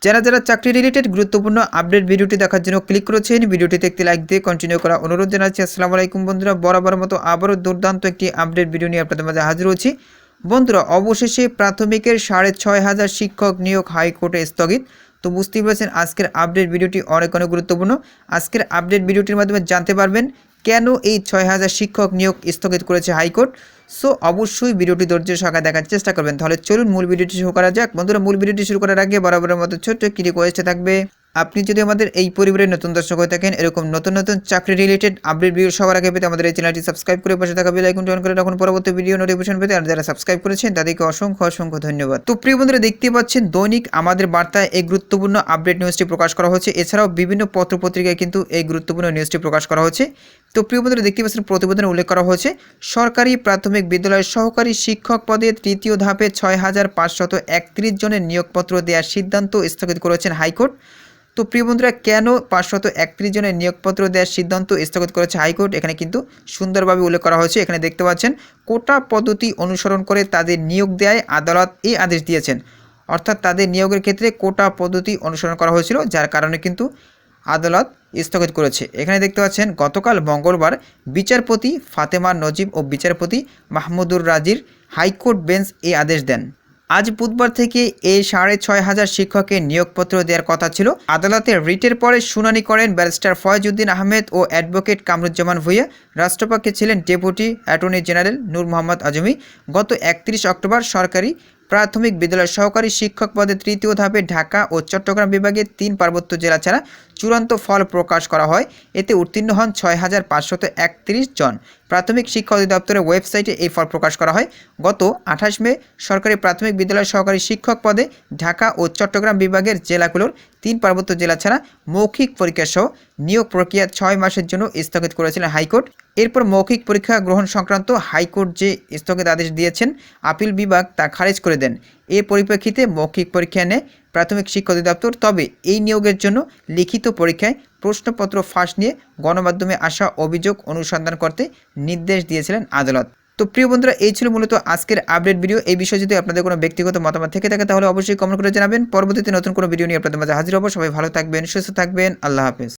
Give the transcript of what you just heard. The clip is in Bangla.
যারা চাকরি রিলেটেড গুরুত্বপূর্ণ আপডেট ভিডিওটি দেখার জন্য ক্লিক করেছেন, ভিডিওটিতে একটি লাইক দিয়ে কন্টিনিউ করা অনুরোধ জানাচ্ছি। আসসালামু আলাইকুম বন্ধুরা, বরাবর মতো আবারও দুর্দান্ত একটি আপডেট ভিডিও নিয়ে আপনাদের মাঝে হাজির হচ্ছি। বন্ধুরা, অবশেষে প্রাথমিকের 6,500 শিক্ষক নিয়োগ হাইকোর্টে স্থগিত। তো বুঝতেই পারছেন আজকের আপডেট ভিডিওটি অনেক গুরুত্বপূর্ণ। আজকের আপডেট ভিডিওটির মাধ্যমে জানতে পারবেন কেন এই 6,000 শিক্ষক নিয়োগ স্থগিত করেছে হাইকোর্ট। সো অবশ্যই ভিডিওটি ধৈর্যের সঙ্গে দেখার চেষ্টা করবেন। তাহলে চলুন মূল ভিডিওটি শুরু করা যাক। বন্ধুরা, মূল ভিডিওটি শুরু করার আগে বরাবরের মতো ছোট্ট একটি রিকোয়েস্ট থাকবে, আপনি যদি আমাদের এই পরিবারের নতুন দর্শক হয়ে থাকেন, এরকম নতুন চাকরি রিলেটেড আপডেট ভিডিও সবার আগে পেতে আমাদের এই চ্যানেলটি সাবস্ক্রাইব করে পাশে থাকা বেল আইকনটি অন করে রাখুন পরবর্তী ভিডিও নোটিফিকেশন পেতে। আর যারা সাবস্ক্রাইব করেছেন তাদেরকে অসংখ্য ধন্যবাদ। তো প্রিয় বন্ধুরা, দেখতে পাচ্ছেন দৈনিক আমাদের বার্তায় এই গুরুত্বপূর্ণ আপডেট নিউজটি প্রকাশ করা হচ্ছে। এছাড়াও বিভিন্ন পত্রপত্রিকায় কিন্তু এই গুরুত্বপূর্ণ নিউজটি প্রকাশ করা হচ্ছে। তো প্রিয় বন্ধুরা, দেখতে পাচ্ছেন প্রতিবেদনে উল্লেখ করা হয়েছে সরকারি প্রাথমিক বিদ্যালয়ের সহকারী শিক্ষক পদে তৃতীয় ধাপে 6,531 জনের নিয়োগপত্র দেওয়ার সিদ্ধান্ত স্থগিত করেছেন হাইকোর্ট। তো প্রিয় বন্ধুরা, কেন 531 জনের নিয়োগপত্র দেওয়ার সিদ্ধান্ত স্থগিত করেছে হাইকোর্ট, এখানে কিন্তু সুন্দরভাবে উল্লেখ করা হয়েছে। এখানে দেখতে পাচ্ছেন কোটা পদ্ধতি অনুসরণ করে তাদের নিয়োগ দেওয়ায় আদালত এই আদেশ দিয়েছেন। অর্থাৎ তাদের নিয়োগের ক্ষেত্রে কোটা পদ্ধতি অনুসরণ করা হয়েছিল, যার কারণে কিন্তু আদালত স্থগিত করেছে। এখানে দেখতে পাচ্ছেন গতকাল মঙ্গলবার বিচারপতি ফাতেমা নজিব ও বিচারপতি মাহমুদুর রাজির হাইকোর্ট বেঞ্চ এই আদেশ দেন। আজ বুধবার থেকে এই 6,500 শিক্ষকের নিয়োগপত্র দেওয়ার কথা ছিল। আদালতের রিটের পরে শুনানি করেন ব্যারিস্টার ফয়েজউদ্দিন আহমেদ ও অ্যাডভোকেট কামরুজ্জামান ভূঁইয়া। রাষ্ট্রপক্ষে ছিলেন ডেপুটি অ্যাটর্নি জেনারেল নূর মোহাম্মদ আজমি। গত 31 অক্টোবর সরকারি প্রাথমিক বিদ্যালয়ের সহকারী শিক্ষক পদে তৃতীয় ধাপে ঢাকা ও চট্টগ্রাম বিভাগের 3 পার্বত্য জেলা ছাড়া চূড়ান্ত ফল প্রকাশ করা হয়। এতে উত্তীর্ণ হন 6,531 জন। প্রাথমিক শিক্ষা অধিদপ্তরের ওয়েবসাইটে এই ফল প্রকাশ করা হয়। গত 28 মে সরকারি প্রাথমিক বিদ্যালয়ের সহকারী শিক্ষক পদে ঢাকা ও চট্টগ্রাম বিভাগের জেলাগুলোর 3 পার্বত্য জেলা ছাড়া মৌখিক পরীক্ষা সহ নিয়োগ প্রক্রিয়া 6 মাসের জন্য স্থগিত করেছিলেন হাইকোর্ট। এরপর মৌখিক পরীক্ষা গ্রহণ সংক্রান্ত হাইকোর্ট যে স্থগিত আদেশ দিয়েছেন, আপিল বিভাগ তা খারিজ করে দেন। এর পরিপ্রেক্ষিতে মৌখিক পরীক্ষা নেয় প্রাথমিক শিক্ষা অধিদপ্তর। তবে এই নিয়োগের জন্য লিখিত পরীক্ষায় প্রশ্নপত্র ফাঁস নিয়ে গণমাধ্যমে আসা অভিযোগ অনুসন্ধান করতে নির্দেশ দিয়েছিলেন আদালত। তো প্রিয় বন্ধুরা, এই ছিল মূলত আজকের আপডেট ভিডিও। এই বিষয়ে যদি আপনাদের কোনো ব্যক্তিগত মতামত থেকে থাকে তাহলে অবশ্যই কমেন্ট করে জানাবেন। পরবর্তীতে নতুন কোনো ভিডিও নিয়ে আপনাদের মাঝে হাজির হব। সবাই ভালো থাকবেন, সুস্থ থাকবেন। আল্লাহ হাফেজ।